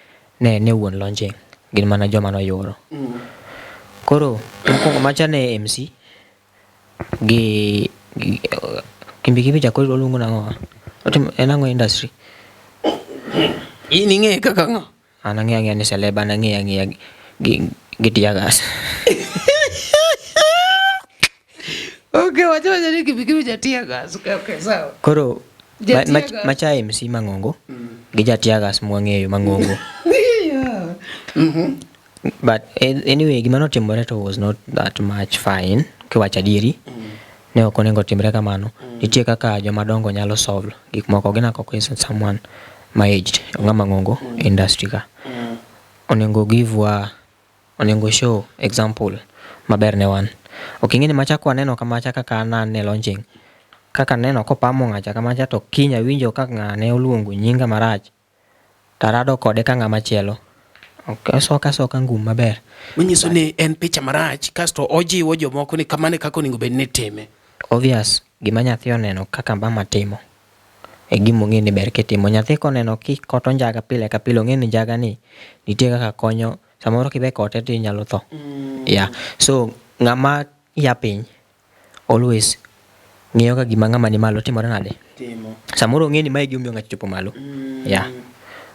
wuon launching. Gin mana joma noyuro. Koro mokwongo macha ne MC gi kimbi chakori luongo nang'o? En ang'o industry? In ing'e kaka ng'o? An ang'eya ni celeb, an ang'eya gi tiagas. Okay, wacha ni kimbi cha tiagas. Okay, sawa. Koro macha MC mang'ongo gi ja tiagas mwang'eyo mang'ongo. But anyway, gima notimore to was not that much fine. Kiwacha diri ne ok onego timre kamano. Nitie kaka joma dongo nyalo solve gik moko. Gina koko is someone my aged ng'ama ng'ongo industry ka. Onengo show example maber ne wan. Okay, ng'eni macha kwa neno kamacha kaka ne launching. Kaka neno ko pamo ng'acha kamacha to kinya winjo kaka ng'ane oluongo nyinga marach. Tarado kode ka ng'ama chielo. Okay, soka ngum maber. Manyiso ni en picha marach kasto ojiwo jomoko ni kamane kako onego bed ni time. Obvious, gima nyathi oneno kaka mama timo. Gima ong'e ni ber kitimo. Nyathi koneno koto njaga pile ka pile, ong'e ni njaga ni nitie kaka konyo. Samoro kibe kote ti nyalo tho. Yeah. So ng'ama ya piny always ng'iyo ka gima ng'ama ni malo timore nade. Samoro ong'e ni mae gimiyo ng'ato chopo malo. Yeah.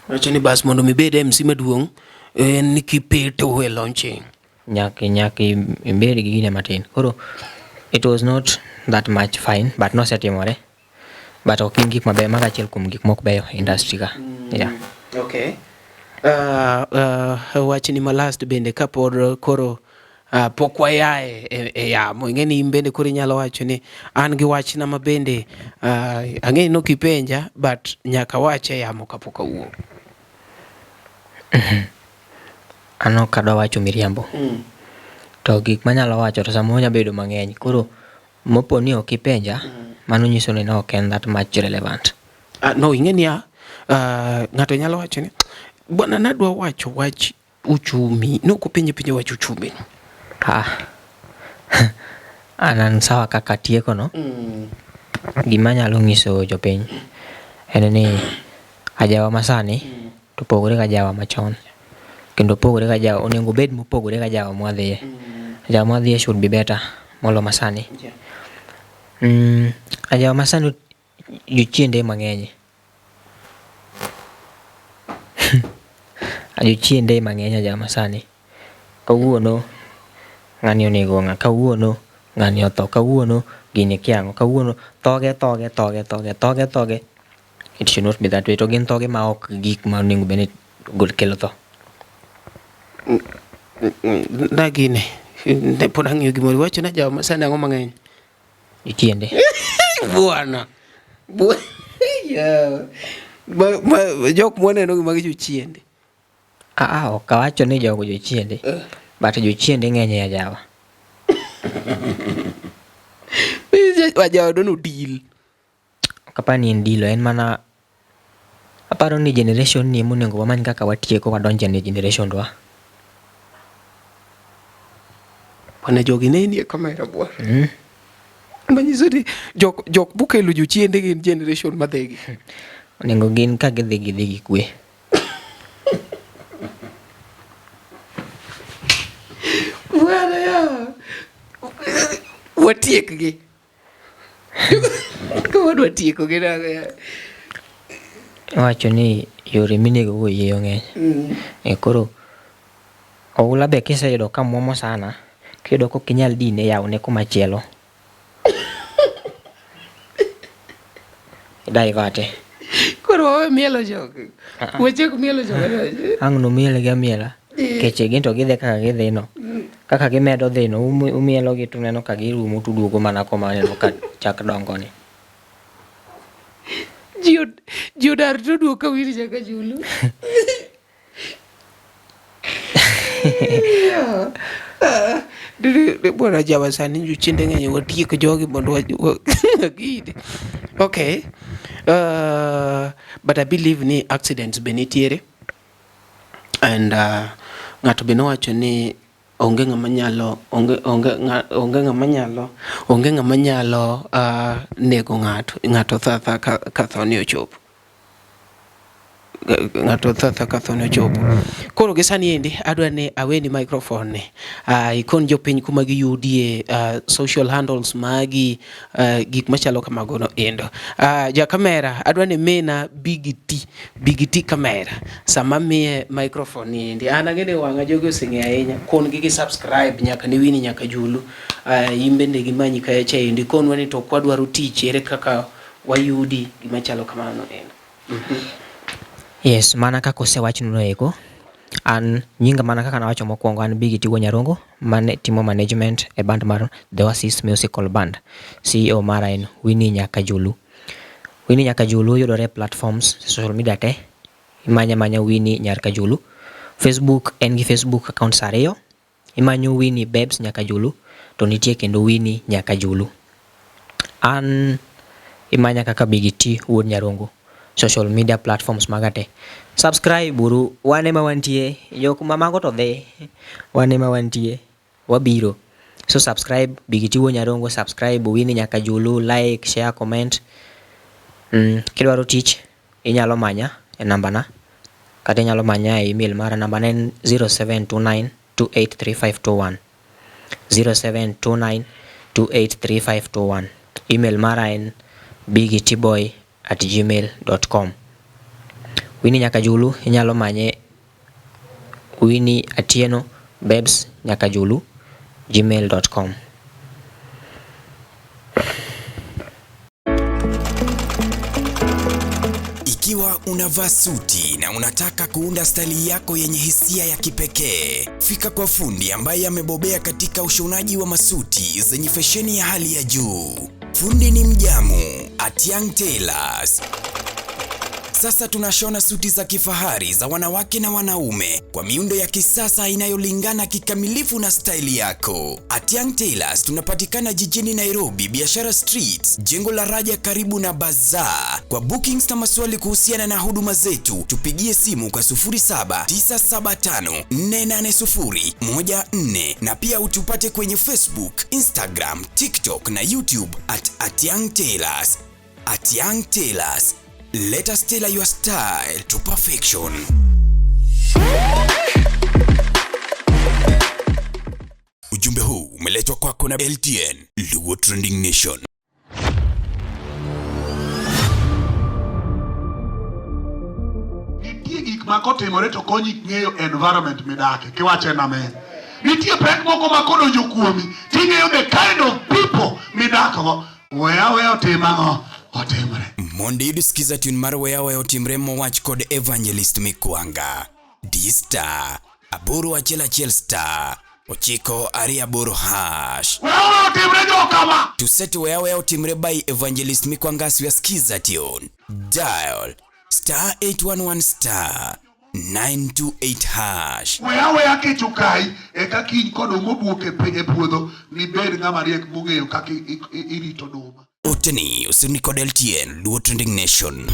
Wacho ni bas mondo mibed MC maduong' en kipeto e launching. Nyaki imbedi gi gine matin. Koro it was not that much fine, but no setimore. But ok gik maber maga achiel kuom gik mok beyo industry ka. Yeah. Okay. Wacho ni malast bende kapod koro pok wayae e yamo. Ing'e ni bende koro inyalo wacho ni an gi wachna ma bende ang'e no kipenja, but nyaka wache yamo kapok awuok. Ano kadwa wacho miriambo. To gik manyalo wacho to samoro nya bedo mang'eny. Koro mopo ni ok ipenja, mano nyiso ni no ok en that much relevant. No, ing'e ni ng'ato nyalo wacho ni bwana nadwa wacho wach uchumi. No kupenje wach uchumi. Anan sawa kaka tieko no. Gima nyalo nyiso jopiny en ni ajawa masani to pogore ga jawa machon. Kendo pogore ga jawa onego bed mopogore ga jawa mwadhiye. Jawa mwadhiye should be better molo masani. Ajawa masani jochiende mang'eny. Jochiende mang'eny ajawa masani. Kawuono ng'ani onego ng'a. Kawuono ng'ani otho kawuono gini kiang'o kawuono thoge it should not be that way to gin thoge ma ok gik ma onego bene gol kelo tho Dagine ne pod ang'iyo gimoro wacho na jawa masani ang'o mang'eny itiende bwana ya jok mwaneno gima gijochiende ok awacho ni jogo jochiende but jochiende ng'eny ya jawa wajawa dono deal kapani en dilo en mana aparo ni generation ni monego wamany kaka watieko wadonje ne generation wa wana jogi nenie kamera bwana manyiso ni jok bukelo jochiende gin generation madhegi onego gin ka gidhi gi kwe bwana ya watiek gi kawadwa tieko gi nago ya wacho ni yore minego wuoye ng'eny koro oula be kiseyudo ka muomo sana kiyudo ko kinyal dine yawne kumachielo diverte koro wawe mielo jogi weche mielo jogi ang' no miele gi amiela keche gin to gidhe kaka gidhino kaka gimedo dhino umielo gi tuneno ka girumo tuduogo mana koma neno ka chak dongo ni ji odar to duogo ka wiri chaka julu bwana jawa sani jochiende ng'eny watiek jogi mondo wagide okay but I believe ni accidents be nitiere and ng'ato be nowacho ni onge ng'ama nyalo nego ng'ato thatha ka thoni ochopo koro gisani endi adwa ni aweni microphone ni ikon jopiny kuma giyudie social handles magi gik machalo kamago no endo ja kamera adwa ni mena big T kamera sama miye microphone ni endi an ang'e ni wang'a jogi oseng'e ahinya kon gi subscribe nyaka ni wini nyaka julu imbe ne gimanyi kaya cha endi kon wani to kwadwaro tich ere kaka wayudi gima chalo kamano endo Yes, mana kaka osewachno eko. An nyinga mana kaka nawacho mokwongo an Big T Nyarongo, mane timo management e band mar The Oasis Musical Band. CEO mara en Winnie Nyakajulu. Winnie Nyakajulu yudore platforms social media te. Imanya Winnie Nyakajulu. Facebook en gi Facebook accounts ariyo. Imanyo Winnie Babes Nyakajulu to nitie kendo Winnie Nyakajulu. An imanya kaka Big T Nyarongo. Social media platforms magate. Subscribe buru wane ma wantie yok mamago to dhe wane ma wantie wabiro. So subscribe Big T Nyarongo, subscribe Winnie Nyakajulu, like, share, comment. Kidwaro tich inyalo manya e namba na kata inyalo manya e email mara namba en 0729283521 0729283521 email mara en bigtboy@gmail.com. Winnie Nyakajulu inyalo manye Winnie Atieno Babes Nyakajulu gmail.com. Ikiwa unavaa suti na unataka kuunda staili yako yenye hisia ya kipekee, fika kwa fundi ambaye amebobea katika ushonaji wa masuti zenye fesheni ya hali ya juu. Fundi ni Mjamu at Young Tailors. Sasa tunashona suti za kifahari za wanawake na wanaume kwa miundo ya kisasa inayolingana kikamilifu na staili yako. At Young Tailors tunapatikana jijini Nairobi, Biashara Street, jengo la Raja karibu na Bazaar. Kwa bookings na maswali kuhusiana na huduma zetu, tupigie simu kwa 0797548014 na pia utupate kwenye Facebook, Instagram, TikTok na YouTube at Young Tailors. At Young Tailors, let us tailor your style to perfection. Ujumbe huu umeletwa kwako na LTN, Luo Trending Nation. Nitie gik ma kotimore to konyi ng'eyo environment midake kiwache na men. nitie pek moko ma kodonjo kuomi ting'eyo the kind of people midakgo. Weya otimang'o otimre. Mondo yud skiza tune mar weya otimre mowach kod Evangelist Mikwanga. D-Star 811 star 928 hash. Weya otimre jokama. To set weya otimre by Evangelist Mikwanga swa skiza tune. Dial star 811 star 928 hash. Weya kichukai eka kiny kod omobuok e puodho ni bed ng'ama riek mong'eyo kaka irito duma. Oteni usini kod LTN Luo Trending Nation.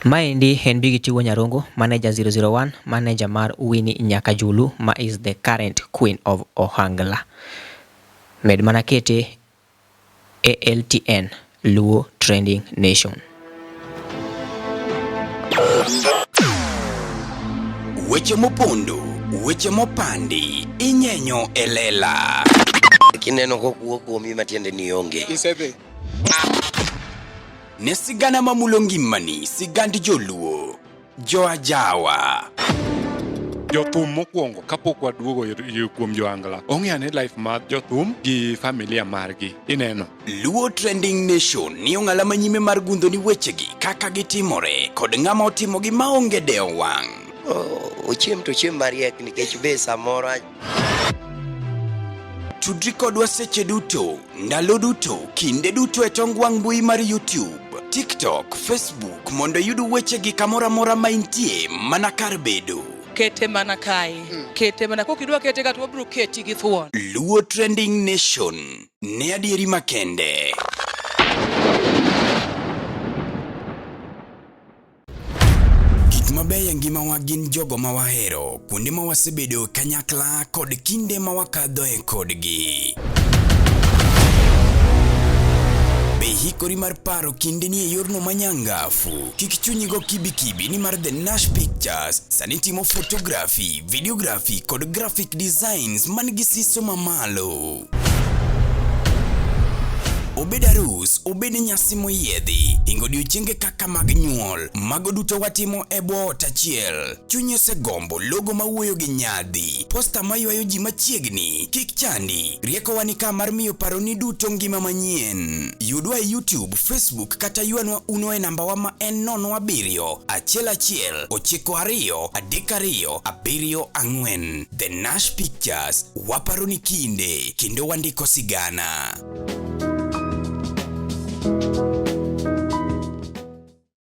Maendi en Bigi Nyarongo, manager 001, manager mar Winnie Nyakajulu, ma is the current queen of Ohangla. Med mana kete ALTN Luo Trending Nation. Weche mopondo, weche mopandi, inyenyo elela. Kineno kokuo kuomi matiende ni onge. Ne sigana mamulo ngimani, sigand joluo, joajawa. Jothum mokwongo kapok waduogo kuom joangla, ong'eane life mar jothum gi familia margi. Ineno Luo Trending Nation ni ong'ala manyime mar gundo ni wechegi kaka gitimore kod ng'ama otimogi maonge deo wang'. Ochiem to chiem mariek nikech be samoro Tudri kodwa seche duto, ndalo duto, kinde duto e tong wang' mbui mar YouTube, TikTok, Facebook mondo yud wechegi kamora mora ma intie mana kar bedo. Kete mana kae. Kete mana kokidwa kete ka to wabro keti gi thuon. Luo Trending Nation ne adieri makende. Gik mabeyo ngima wa gin jogo ma wahero, kuonde ma wasebedo kanyakla kod kinde ma wakadhoe kodgi. Be hikori mar paro kinde ni e yorno manyangafu. Kik chunyigo kibi ni mar The Nash Pictures sani timo photography, videography kod graphic designs man gi siso mamalo. Obed arus, obed nyasi moyiedhi, hingo odiochienge kaka mag nyuol, mago duto watimo e bwo ot achiel. Chunyi osegombo logo mawuoyo gi nyadhi, posta maywayo ji machiegni, kik chandi, rieko wani ka mar miyo paroni duto ngima manyien. Yudwa e YouTube, Facebook kata yuanwa uno e namba wa ma en 07191923274. The Nash Pictures, waparoni kinde, kendo wandiko sigana.